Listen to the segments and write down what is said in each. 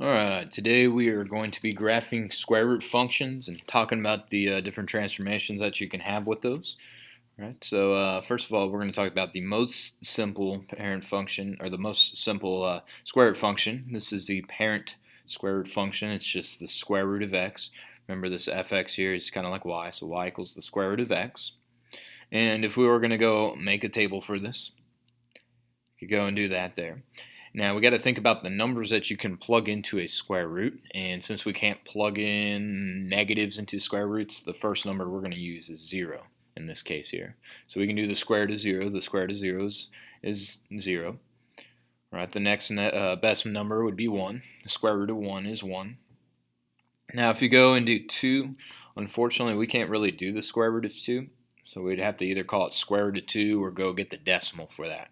Alright, today we are going to be graphing square root functions and talking about the different transformations that you can have with those. Right. So first of all, we're going to talk about the most simple parent function, or the most simple square root function. This is the parent square root function. It's just the square root of x. Remember, this fx here is kind of like y, so y equals the square root of x. And if we were going to go make a table for this, you could go and do that there. Now we got to think about the numbers that you can plug into a square root, and since we can't plug in negatives into square roots, the first number we're going to use is 0 in this case here. So we can do the square root of 0. The square root of 0 is 0. Right. The next best number would be 1. The square root of 1 is 1. Now if you go and do 2, unfortunately we can't really do the square root of 2, so we'd have to either call it square root of 2 or go get the decimal for that.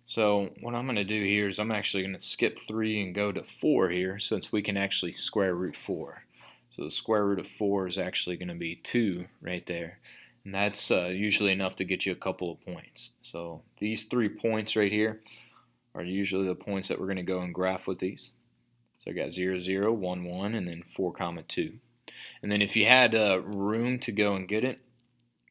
So what I'm going to do here is I'm actually going to skip 3 and go to 4 here, since we can actually square root 4. So the square root of 4 is actually going to be 2 right there. And that's usually enough to get you a couple of points. So these 3 points right here are usually the points that we're going to go and graph with these. So I got 0, 0, 1, 1, and then 4, 2. And then if you had room to go and get it,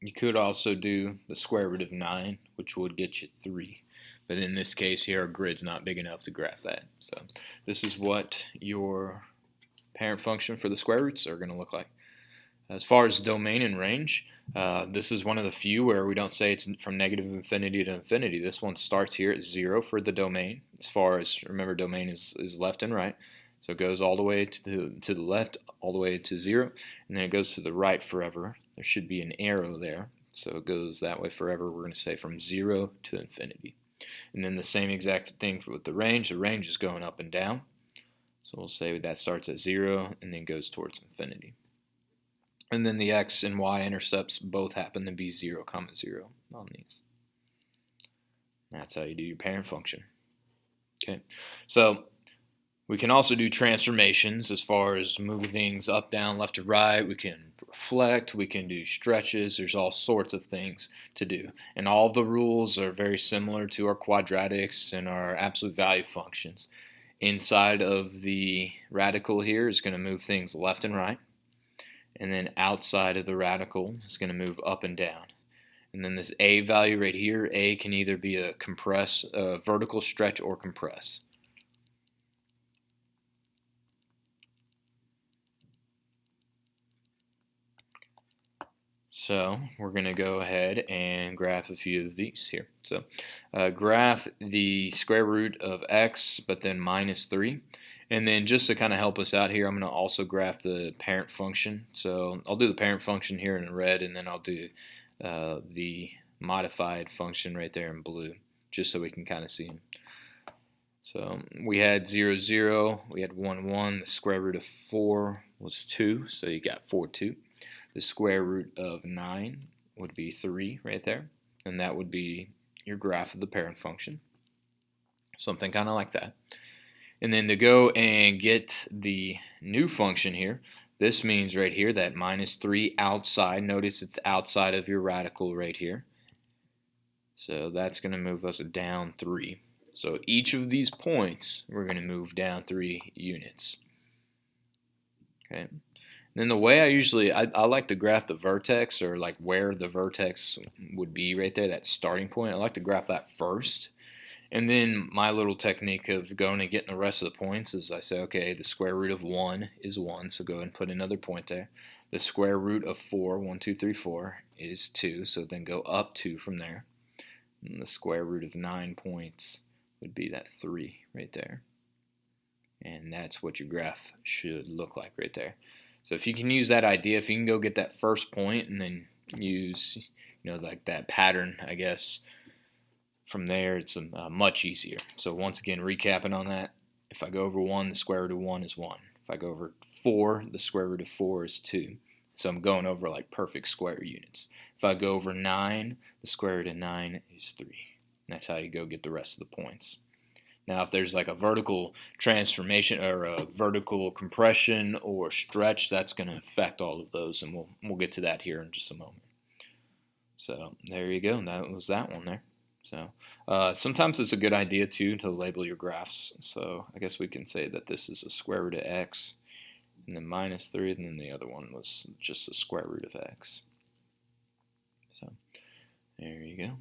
you could also do the square root of 9, which would get you 3. But in this case here, our grid's not big enough to graph that. So this is what your parent function for the square roots are going to look like. As far as domain and range, this is one of the few where we don't say it's from negative infinity to infinity. This one starts here at 0 for the domain. As far as, remember, domain is left and right. So it goes all the way to the left, all the way to 0, and then it goes to the right forever. There should be an arrow there. So it goes that way forever. We're going to say from 0 to infinity. And then the same exact thing with the range. The range is going up and down. So we'll say that starts at 0 and then goes towards infinity. And then the x and y intercepts both happen to be 0, 0 on these. That's how you do your parent function. Okay, so we can also do transformations as far as moving things up, down, left to right. We can reflect, we can do stretches. There's all sorts of things to do. And all the rules are very similar to our quadratics and our absolute value functions. Inside of the radical here is going to move things left and right. And then outside of the radical is going to move up and down. And then this a value right here, a can either be a vertical stretch or compress. So we're going to go ahead and graph a few of these here. So graph the square root of x, but then minus 3. And then just to kind of help us out here, I'm going to also graph the parent function. So I'll do the parent function here in red, and then I'll do the modified function right there in blue, just so we can kind of see them. So we had 0, 0, we had 1, 1. The square root of 4 was 2, so you got 4, 2. The square root of 9 would be 3 right there, and that would be your graph of the parent function. Something kind of like that. And then to go and get the new function here, this means right here that minus 3 outside. Notice it's outside of your radical right here. So that's going to move us down 3. So each of these points, we're going to move down 3 units. Okay. Then the way I like to graph the vertex, or like where the vertex would be right there, that starting point. I like to graph that first. And then my little technique of going and getting the rest of the points is I say, okay, the square root of 1 is 1, so go ahead and put another point there. The square root of 4, 1, 2, 3, 4, is 2, so then go up 2 from there. And the square root of 9 points would be that 3 right there. And that's what your graph should look like right there. So if you can use that idea, if you can go get that first point and then use, like that pattern, I guess, from there, it's much easier. So once again, recapping on that, if I go over 1, the square root of 1 is 1. If I go over 4, the square root of 4 is 2. So I'm going over like perfect square units. If I go over 9, the square root of 9 is 3. And that's how you go get the rest of the points. Now, if there's like a vertical transformation or a vertical compression or stretch, that's going to affect all of those, and we'll get to that here in just a moment. So there you go. That was that one there. So sometimes it's a good idea too to label your graphs. So I guess we can say that this is the square root of x, and then minus 3, and then the other one was just the square root of x. So there you go.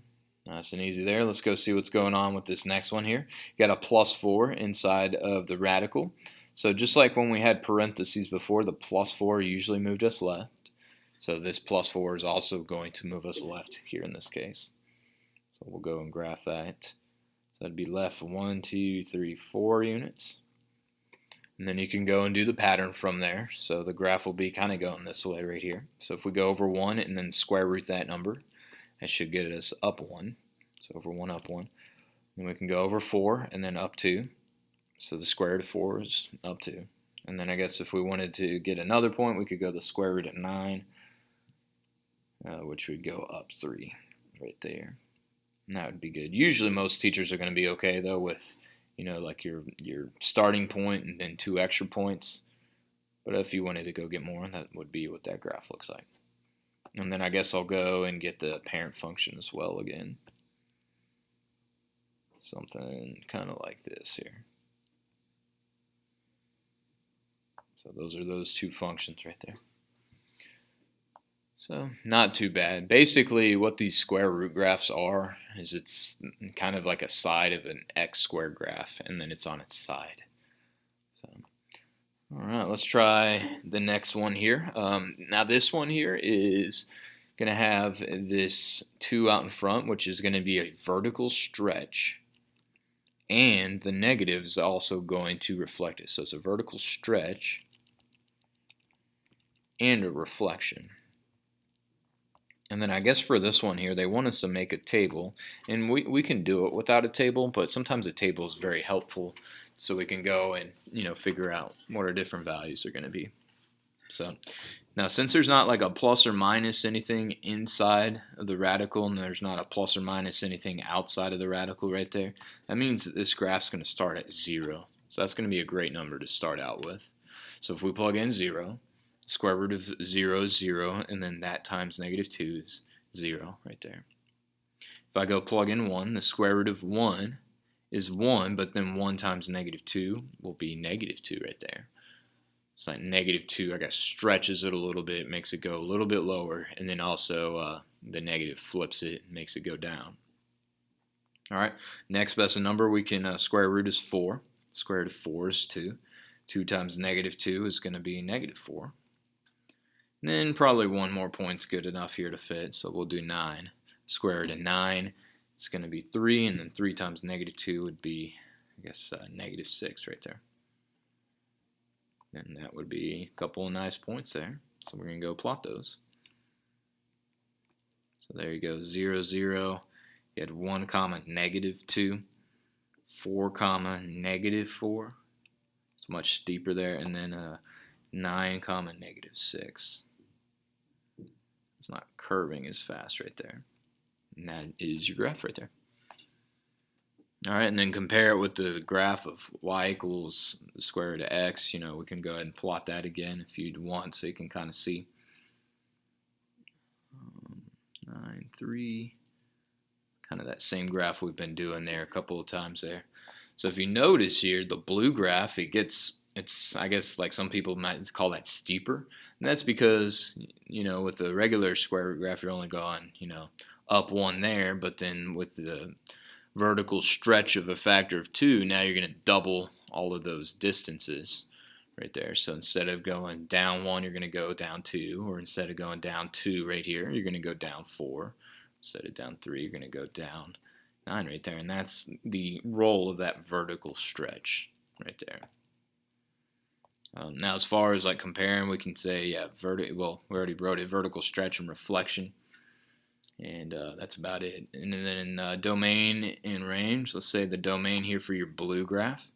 Nice and easy there. Let's go see what's going on with this next one here. You got a plus 4 inside of the radical. So just like when we had parentheses before, the plus 4 usually moved us left. So this plus 4 is also going to move us left here in this case. So we'll go and graph that. So that'd be left 1, 2, 3, 4 units. And then you can go and do the pattern from there. So the graph will be kind of going this way right here. So if we go over 1 and then square root that number, that should get us up 1. So over 1, up 1. Then we can go over 4 and then up 2. So the square root of 4 is up 2. And then I guess if we wanted to get another point, we could go the square root of 9, which would go up 3 right there. And that would be good. Usually most teachers are going to be okay though with, like your starting point and then 2 extra points. But if you wanted to go get more, that would be what that graph looks like. And then I guess I'll go and get the parent function as well again. Something kind of like this here. So those are those 2 functions right there. So not too bad. Basically what these square root graphs are is it's kind of like a side of an x squared graph, and then it's on its side. So, all right, let's try the next one here. Now this one here is going to have this 2 out in front, which is going to be a vertical stretch, and the negative is also going to reflect it. So it's a vertical stretch and a reflection. And then I guess for this one here, they want us to make a table, and we can do it without a table, but sometimes a table is very helpful, so we can go and figure out what our different values are going to be. So now since there's not like a plus or minus anything inside of the radical, and there's not a plus or minus anything outside of the radical right there, that means that this graph's going to start at 0. So that's going to be a great number to start out with. So if we plug in 0, square root of 0 is 0, and then that times negative 2 is 0 right there. If I go plug in 1, the square root of 1 is 1, but then 1 times negative 2 will be negative 2 right there. It's like negative 2, I guess, stretches it a little bit, makes it go a little bit lower, and then also the negative flips it, makes it go down. All right, next best number we can square root is 4. Square root of 4 is 2. 2 times negative 2 is going to be negative 4. And then probably one more point's good enough here to fit, so we'll do 9. Square root of 9 is going to be 3, and then 3 times negative 2 would be, I guess, negative 6 right there. And that would be a couple of nice points there. So we're going to go plot those. So there you go, 0, 0. You had 1 comma negative 2, 4 comma negative 4. It's much steeper there, and then 9 comma negative 6. It's not curving as fast right there. And that is your graph right there. All right, and then compare it with the graph of y equals the square root of x. We can go ahead and plot that again if you'd want, so you can kind of see. 9, 3. Kind of that same graph we've been doing there a couple of times there. So if you notice here, the blue graph, it's I guess like some people might call that steeper. And that's because, with the regular square root graph, you're only going, up 1 there, but then with the vertical stretch of a factor of 2, now you're going to double all of those distances right there. So instead of going down 1, you're going to go down 2, or instead of going down 2 right here, you're going to go down 4. Instead of down 3, you're going to go down 9 right there. And that's the role of that vertical stretch right there. Now as far as like comparing, we can say, yeah, we already wrote it, vertical stretch and reflection. And that's about it. And then in domain and range, let's say the domain here for your blue graph.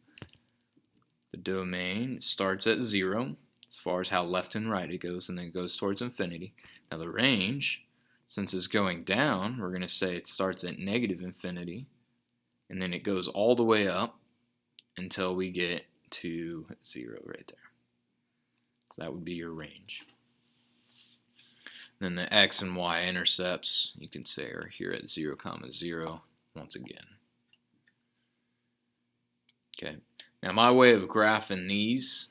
The domain starts at 0 as far as how left and right it goes, and then it goes towards infinity. Now the range, since it's going down, we're going to say it starts at negative infinity, and then it goes all the way up until we get to 0 right there. So that would be your range. Then the x and y intercepts, you can say, are here at 0, 0. once again. Okay, now my way of graphing these,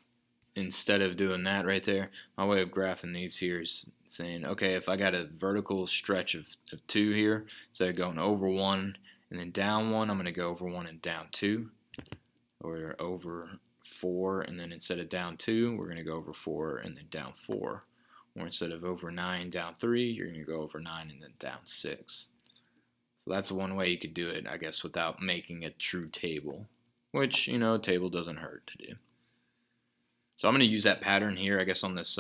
instead of doing that right there, my way of graphing these here is saying, okay, if I got a vertical stretch of 2 here, instead of going over 1 and then down 1, I'm going to go over 1 and down 2, or over 4, and then instead of down 2, we're going to go over 4 and then down 4. Or instead of over 9, down 3, you're going to go over 9 and then down 6. So that's one way you could do it, I guess, without making a true table, which, you know, a table doesn't hurt to do. So I'm going to use that pattern here, I guess, on this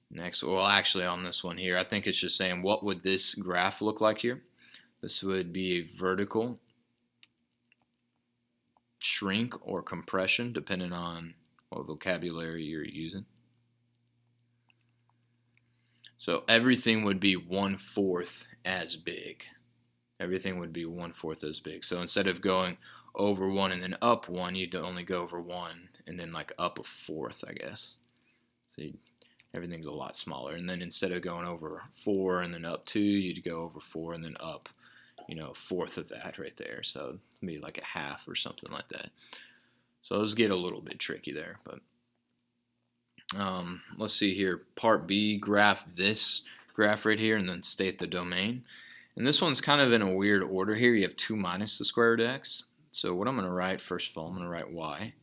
next, well, actually on this one here. I think it's just saying, what would this graph look like here? This would be a vertical shrink or compression, depending on what vocabulary you're using. So everything would be 1/4 as big. Everything would be 1/4 as big. So instead of going over 1 and then up 1, you'd only go over 1 and then like up 1/4, I guess. So everything's a lot smaller. And then instead of going over 4 and then up 2, you'd go over 4 and then up, you know, 1/4 of that right there. So maybe like a half or something like that. So those get a little bit tricky there, but let's see here. Part B, graph this graph right here and then state the domain. And this one's kind of in a weird order here. You have 2 minus the square root of x. So what I'm going to write, first of all, I'm going to write y.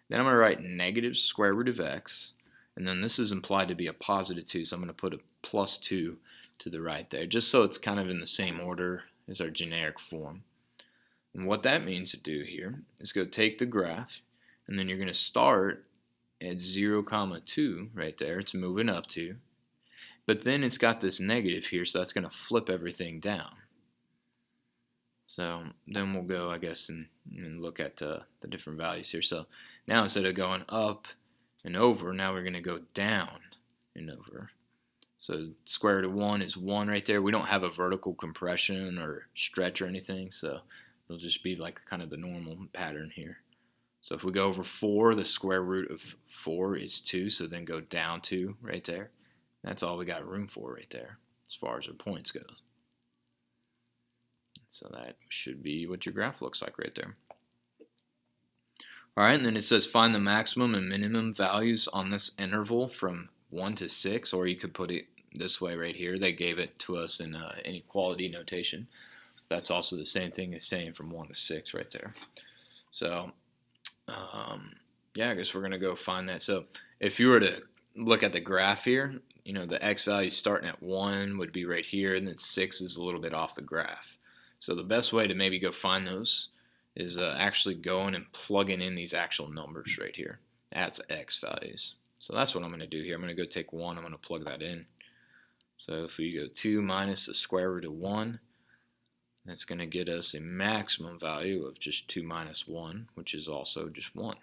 Then I'm going to write negative square root of x. And then this is implied to be a positive 2, so I'm going to put a plus 2 to the right there, just so it's kind of in the same order as our generic form. And what that means to do here is go take the graph, and then you're going to start at 0, 2 right there. It's moving up 2. But then it's got this negative here, so that's going to flip everything down. So then we'll go, I guess, and look at the different values here. So now instead of going up and over, now we're going to go down and over. So square root of 1 is 1 right there. We don't have a vertical compression or stretch or anything, so it'll just be like kind of the normal pattern here. So if we go over 4, the square root of 4 is 2, so then go down 2 right there. That's all we got room for right there as far as our points go. So that should be what your graph looks like right there. Alright, and then it says find the maximum and minimum values on this interval from 1 to 6, or you could put it this way right here. They gave it to us in inequality notation. That's also the same thing as saying from 1 to 6 right there. So, yeah, I guess we're going to go find that. So if you were to look at the graph here, you know, the x value starting at 1 would be right here, and then 6 is a little bit off the graph. So the best way to maybe go find those is actually going and plugging in these actual numbers right here at x values. So that's what I'm going to do here. I'm going to go take 1, I'm going to plug that in. So if we go 2 minus the square root of 1, that's going to get us a maximum value of just 2 minus 1, which is also just 1.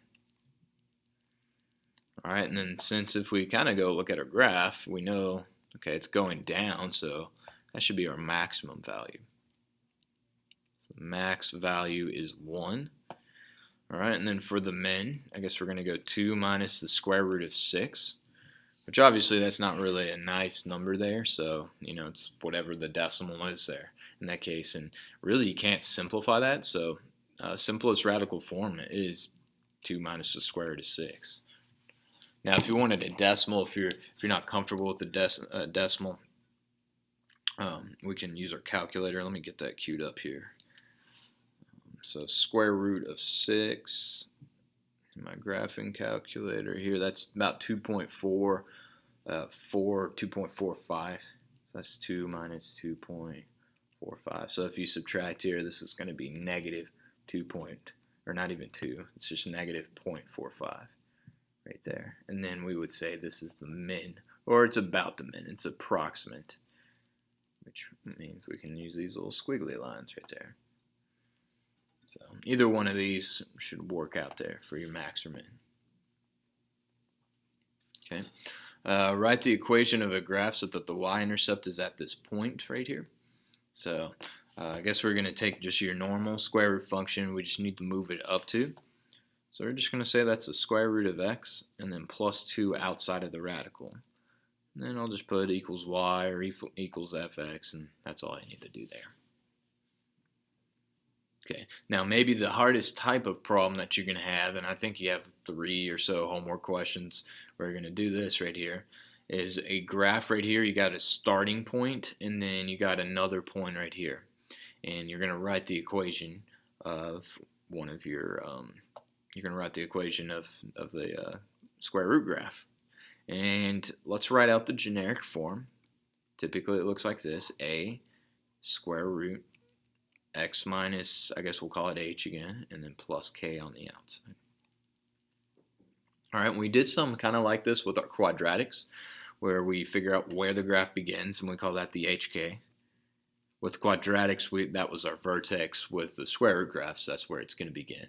Alright, and then since if we kind of go look at our graph, we know, okay, it's going down, so that should be our maximum value. So max value is 1. Alright, and then for the min, I guess we're going to go 2 minus the square root of 6, which obviously that's not really a nice number there, so, you know, it's whatever the decimal is there in that case, and really you can't simplify that, so simplest radical form is 2 minus the square root of 6. Now, if you wanted a decimal, if you're not comfortable with the decimal, we can use our calculator. Let me get that queued up here. So square root of 6, in my graphing calculator here, that's about 2.4, 2.45. So that's 2 minus 2.45. So if you subtract here, this is going to be negative 2 or not even 2. It's just negative 0.45 right there. And then we would say this is the min, or it's about the min. It's approximate, which means we can use these little squiggly lines right there. So either one of these should work out there for your max or min. Okay. Write the equation of a graph so that the y-intercept is at this point right here. So I guess we're going to take just your normal square root function. We just need to move it up to. So we're just going to say that's the square root of x and then plus 2 outside of the radical. And then I'll just put equals y or equals fx, and that's all I need to do there. Okay, now maybe the hardest type of problem that you're going to have, and I think you have 3 or so homework questions where you're going to do this right here, is a graph right here. You got a starting point, and then you got another point right here. And you're going to write the equation of one of your, you're going to write the equation of the square root graph. And let's write out the generic form. Typically it looks like this: a square root x minus, I guess we'll call it h again, and then plus k on the outside. Alright, we did something kind of like this with our quadratics, where we figure out where the graph begins, and we call that the hk. With quadratics, that was our vertex. With the square root graphs, that's where it's going to begin.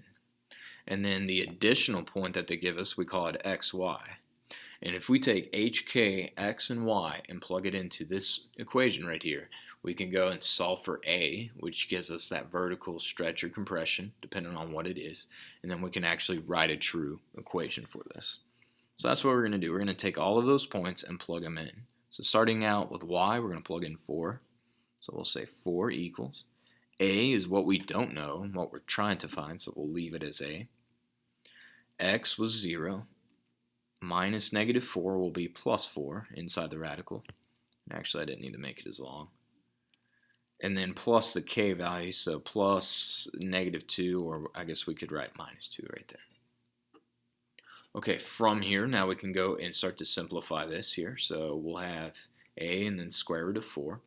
And then the additional point that they give us, we call it xy. And if we take hk, x, and y and plug it into this equation right here, we can go and solve for a, which gives us that vertical stretch or compression, depending on what it is. And then we can actually write a true equation for this. So that's what we're going to do. We're going to take all of those points and plug them in. So starting out with y, we're going to plug in 4. So we'll say 4 equals. A is what we don't know, what we're trying to find, so we'll leave it as a. X was 0. Minus -4 will be plus 4 inside the radical. Actually, I didn't need to make it as long. And then plus the k value, so plus -2, or I guess we could write -2 right there. Okay, from here, now we can go and start to simplify this here. So we'll have a and then square root of 4.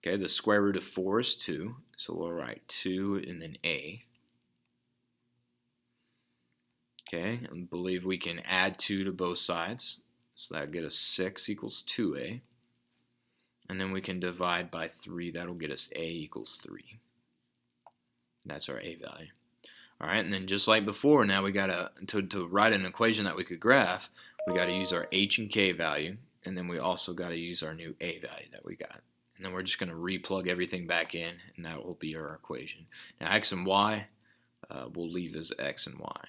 Okay, the square root of 4 is 2, so we'll write 2 and then a. Okay, I believe we can add 2 to both sides, so that'll get us 6 equals 2a. And then we can divide by 3, that'll get us a equals 3. That's our a value. Alright, and then just like before, now we got to write an equation that we could graph, we got to use our h and k value, and then we also got to use our new a value that we got. And then we're just going to replug everything back in, and that will be our equation. Now x and y, we'll leave as x and y.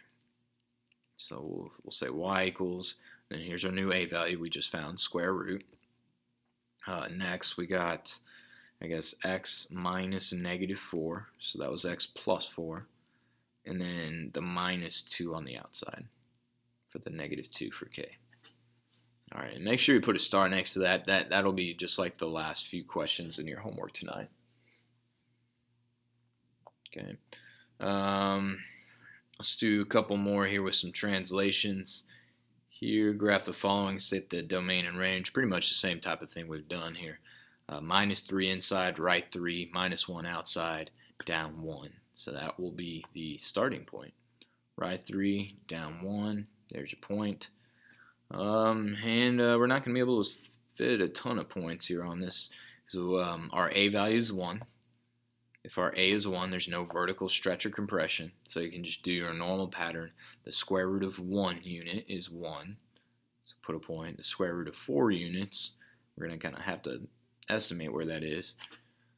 So we'll say y equals, and here's our new a value we just found, square root. Next we got, I guess, x minus -4, so that was x plus 4. And then the -2 on the outside for the -2 for k. Alright, and make sure you put a star next to that. That'll be just like the last few questions in your homework tonight. Okay. Let's do a couple more here with some translations. Here, graph the following, set the domain and range. Pretty much the same type of thing we've done here. -3 inside, right 3, -1 outside, down 1. So that will be the starting point. Right 3, down 1. There's your point. And we're not going to be able to fit a ton of points here on this. So our a value is 1. If our a is 1, there's no vertical stretch or compression. So you can just do your normal pattern. The square root of 1 unit is 1. So put a point. The square root of 4 units, we're going to kind of have to estimate where that is.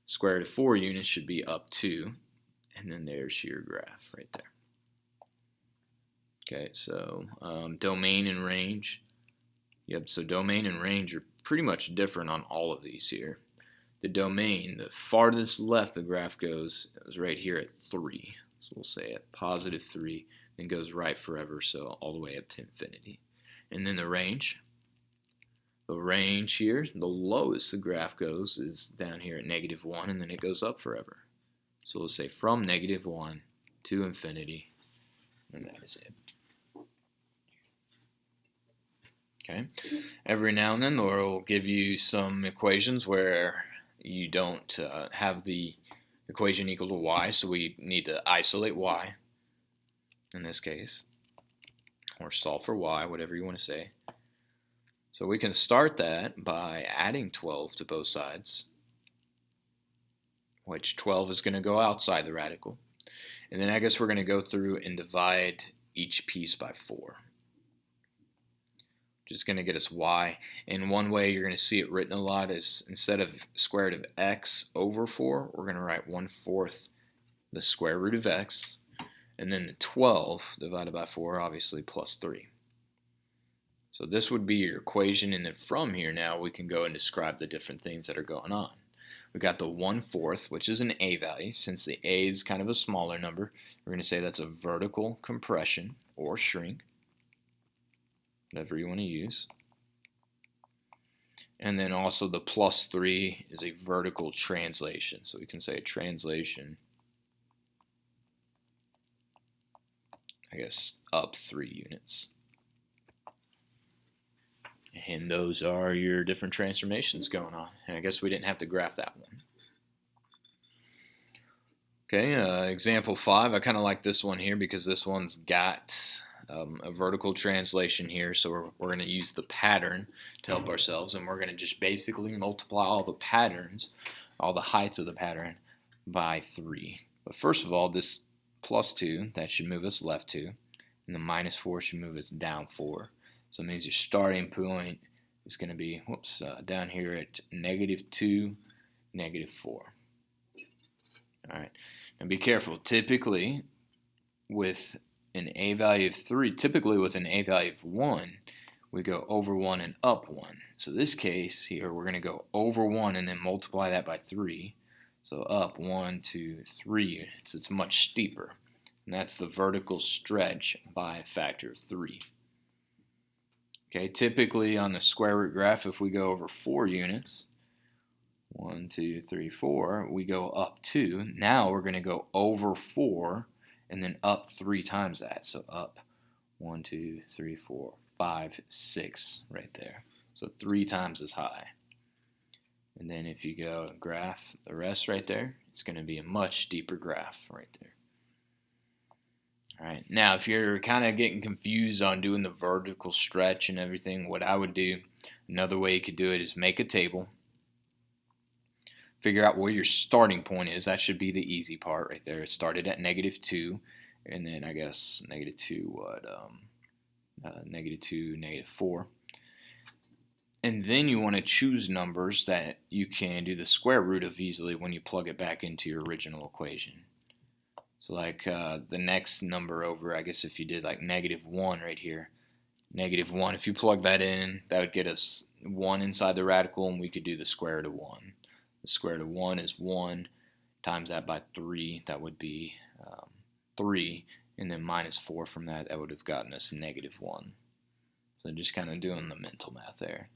Square root of 4 units should be up 2. And then there's your graph right there. Okay, so domain and range. Yep, so domain and range are pretty much different on all of these here. The domain, the farthest left the graph goes, is right here at 3. So we'll say at +3, then goes right forever, so all the way up to infinity. And then the range. The range here, the lowest the graph goes is down here at -1, and then it goes up forever. So we'll say from -1 to infinity, and that is it. Okay. Every now and then they'll give you some equations where you don't have the equation equal to y, so we need to isolate y in this case, or solve for y, whatever you want to say. So we can start that by adding 12 to both sides, which 12 is going to go outside the radical. And then I guess we're going to go through and divide each piece by 4. Just going to get us y. And one way you're going to see it written a lot is instead of square root of x over 4, we're going to write 1/4 the square root of x. And then the 12 divided by 4, obviously, plus 3. So this would be your equation. And then from here now we can go and describe the different things that are going on. We got the 1/4, which is an A value. Since the A is kind of a smaller number, we're going to say that's a vertical compression or shrink, whatever you want to use. And then also the +3 is a vertical translation. So we can say a translation, I guess, up 3 units. And those are your different transformations going on. And I guess we didn't have to graph that one. Okay, example 5. I kind of like this one here because this one's got a vertical translation here. So we're going to use the pattern to help ourselves. And we're going to just basically multiply all the patterns, all the heights of the pattern by 3. But first of all, this +2, that should move us left 2. And the -4 should move us down 4. So it means your starting point is going to be, down here at -2, -4. All right. Now be careful. Typically, with an A value of 3, typically with an A value of 1, we go over 1 and up 1. So this case here, we're going to go over 1 and then multiply that by 3. So up 1, 2, 3 units. It's much steeper. And that's the vertical stretch by a factor of 3. Okay, typically on the square root graph, if we go over 4 units, 1, 2, 3, 4, we go up 2. Now we're going to go over 4 and then up 3 times that. So up 1, 2, 3, 4, 5, 6 right there. So 3 times as high. And then if you go and graph the rest right there, it's going to be a much steeper graph right there. All right, now if you're kind of getting confused on doing the vertical stretch and everything, what I would do, another way you could do it is make a table. Figure out where your starting point is. That should be the easy part right there. It started at -2, and then I guess -2 what? -2, -4. And then you want to choose numbers that you can do the square root of easily when you plug it back into your original equation. So like the next number over, I guess if you did like -1 right here, -1, if you plug that in, that would get us 1 inside the radical, and we could do the square root of 1. The square root of 1 is 1, times that by 3, that would be 3, and then -4 from that, that would have gotten us -1. So just kind of doing the mental math there.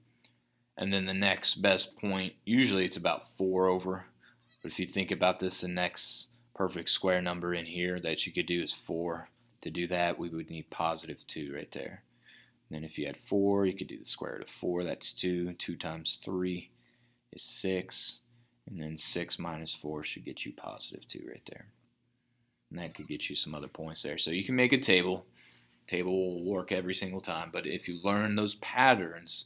And then the next best point, usually it's about 4 over, but if you think about this, the next perfect square number in here that you could do is 4. To do that, we would need +2 right there. And then if you had 4, you could do the square root of 4, that's 2. 2 times 3 is 6. And then 6 minus 4 should get you +2 right there. And that could get you some other points there. So you can make a table. Table will work every single time. But if you learn those patterns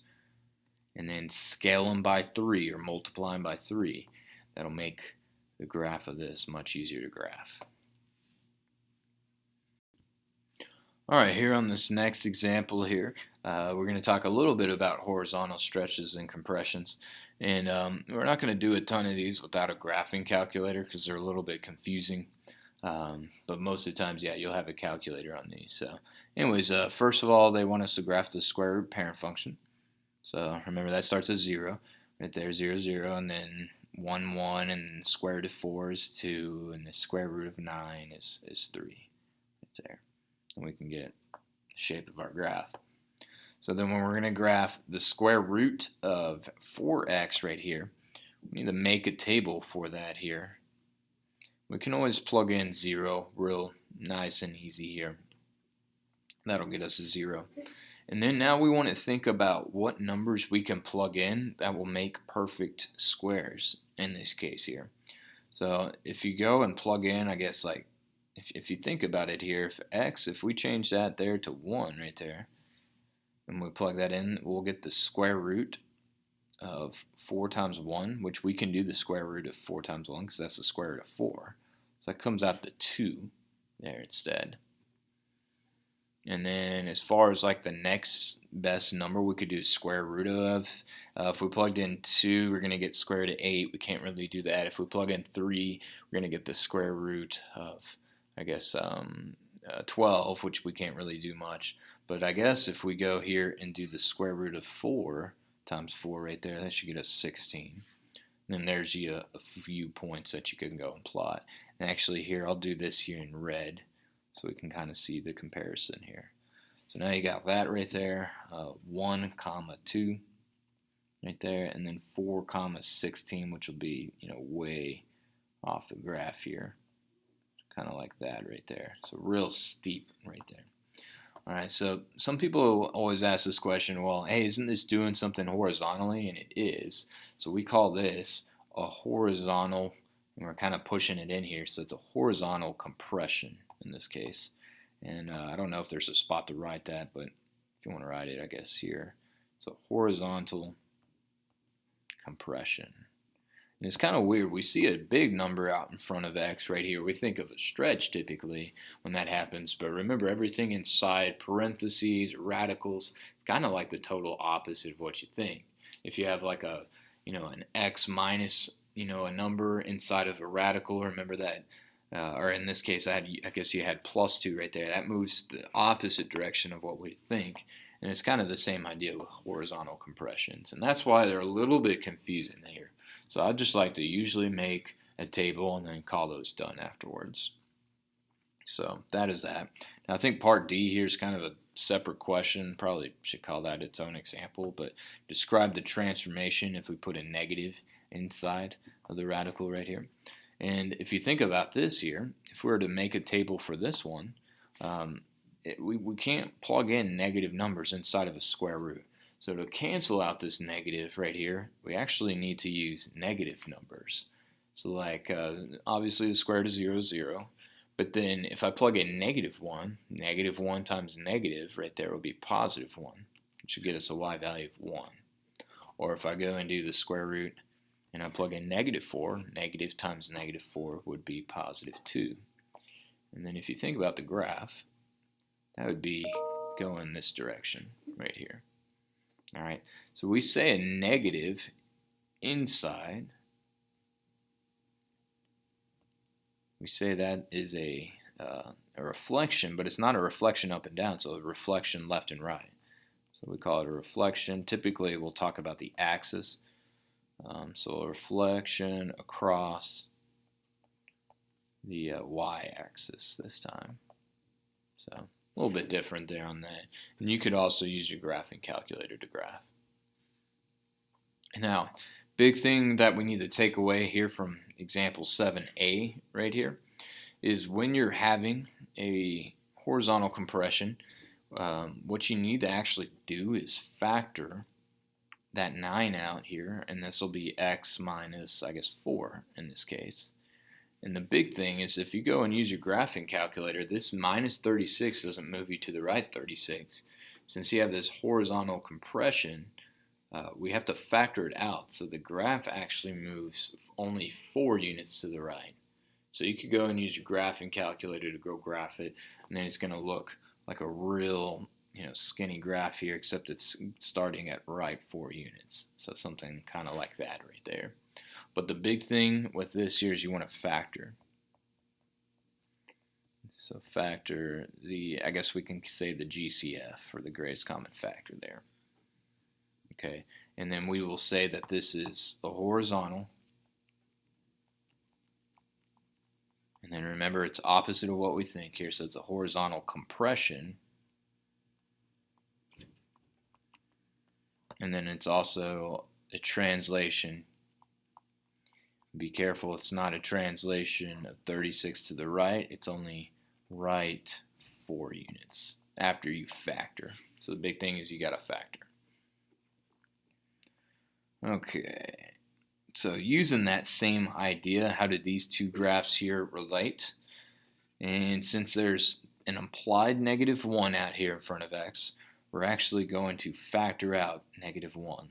and then scale them by 3 or multiply them by 3, that'll make the graph of this much easier to graph. All right, here on this next example here, we're going to talk a little bit about horizontal stretches and compressions. And we're not going to do a ton of these without a graphing calculator because they're a little bit confusing. But most of the times, yeah, you'll have a calculator on these. So anyways, first of all, they want us to graph the square root parent function. So remember that starts at 0. Right there, 0, 0, and then 1, 1, and square root of 4 is 2, and the square root of 9 is 3. Right there. And we can get the shape of our graph. So then when we're going to graph the square root of 4x right here, we need to make a table for that here. We can always plug in 0, real nice and easy here. That'll get us a 0. And then now we want to think about what numbers we can plug in that will make perfect squares in this case here. So if you go and plug in, I guess like, if you think about it here, if we change that there to 1 right there, and we plug that in, we'll get the square root of 4 times 1, which we can do the square root of 4 times 1 because that's the square root of 4. So that comes out to 2 there instead. And then as far as like the next best number, we could do square root of. If we plugged in 2, we're going to get square root of 8. We can't really do that. If we plug in 3, we're going to get the square root of, I guess, 12, which we can't really do much. But I guess if we go here and do the square root of 4 times 4 right there, that should get us 16. And then there's a few points that you can go and plot. And actually here, I'll do this here in red so we can kind of see the comparison here. So now you got that right there, 1, 2 right there, and then 4, 16, which will be, way off the graph here. Kind of like that right there. So real steep right there. All right, so some people always ask this question, well, hey, isn't this doing something horizontally? And it is. So we call this a horizontal, and we're kind of pushing it in here, so it's a horizontal compression in this case. And I don't know if there's a spot to write that, but if you want to write it, I guess here. So horizontal compression. And it's kind of weird. We see a big number out in front of x right here. We think of a stretch typically when that happens, but remember everything inside parentheses, radicals, it's kind of like the total opposite of what you think. If you have like an x minus, a number inside of a radical, remember that, or in this case, I guess you had +2 right there. That moves the opposite direction of what we think. And it's kind of the same idea with horizontal compressions. And that's why they're a little bit confusing here. So I just like to usually make a table and then call those done afterwards. So that is that. Now I think part D here is kind of a separate question. Probably should call that its own example. But describe the transformation if we put a negative inside of the radical right here. And if you think about this here, if we were to make a table for this one, we can't plug in negative numbers inside of a square root. So to cancel out this negative right here, we actually need to use negative numbers. So like, obviously the square root of 0 is 0. But then if I plug in negative 1 times negative right there will be +1, which will get us a y value of 1. Or if I go and do the square root and I plug in -4, negative times -4 would be +2. And then if you think about the graph, that would be going this direction right here. All right, so we say a negative inside. We say that is a reflection, but it's not a reflection up and down, so a reflection left and right. So we call it a reflection. Typically, we'll talk about the axis. So a reflection across the y-axis this time. So a little bit different there on that. And you could also use your graphing calculator to graph. Now, big thing that we need to take away here from example 7a right here is when you're having a horizontal compression, what you need to actually do is factor that 9 out here, and this will be x minus, I guess, 4 in this case. And the big thing is if you go and use your graphing calculator, this -36 doesn't move you to the right 36. Since you have this horizontal compression, we have to factor it out. So the graph actually moves only 4 units to the right. So you could go and use your graphing calculator to go graph it, and then it's going to look like a real skinny graph here, except it's starting at right 4 units. So something kind of like that right there. But the big thing with this here is you want to factor. So factor I guess we can say the GCF, or the greatest common factor there. Okay, and then we will say that this is a horizontal. And then remember, it's opposite of what we think here, so it's a horizontal compression. And then it's also a translation. Be careful, it's not a translation of 36 to the right, it's only right 4 units after you factor. So the big thing is you got to factor. Okay, so using that same idea, how do these two graphs here relate? And since there's an implied -1 out here in front of x, we're actually going to factor out -1.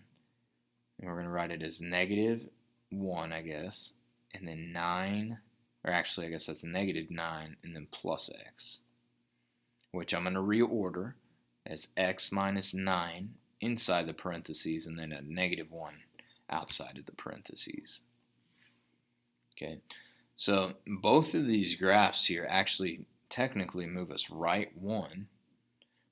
And we're going to write it as -1, I guess, and then 9, or actually I guess that's -9, and then plus x, which I'm going to reorder as x minus 9 inside the parentheses, and then a -1 outside of the parentheses. Okay, so both of these graphs here actually technically move us right 1,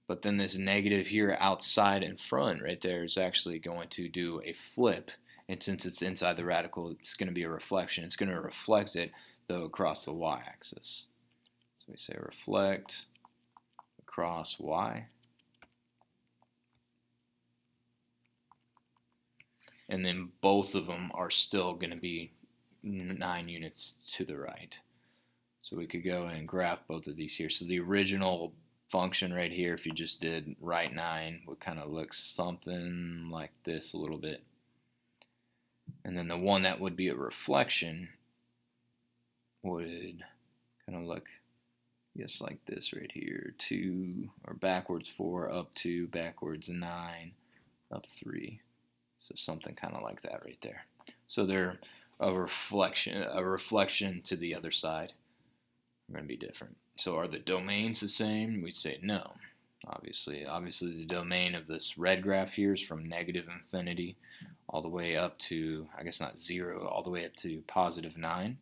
but then this negative here outside in front right there is actually going to do a flip And since it's inside the radical, it's going to be a reflection. It's going to reflect it, though, across the y-axis. So we say reflect across y. And then both of them are still going to be 9 units to the right. So we could go and graph both of these here. So the original function right here, if you just did right 9, would kind of look something like this a little bit. And then the one that would be a reflection would kind of look, I guess, like this right here. 2, or backwards 4, up 2, backwards 9, up 3. So something kind of like that right there. So they're a reflection to the other side. Are going to be different. So are the domains the same? We'd say no. Obviously the domain of this red graph here is from negative infinity all the way up to, I guess not 0, all the way up to positive 9.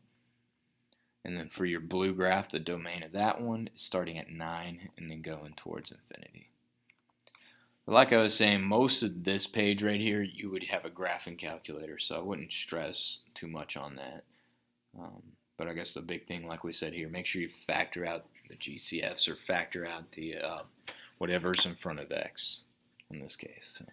And then for your blue graph, the domain of that one is starting at 9 and then going towards infinity. But like I was saying, most of this page right here, you would have a graphing calculator, so I wouldn't stress too much on that. But I guess the big thing, like we said here, make sure you factor out the GCFs or factor out the whatever's in front of X in this case. So.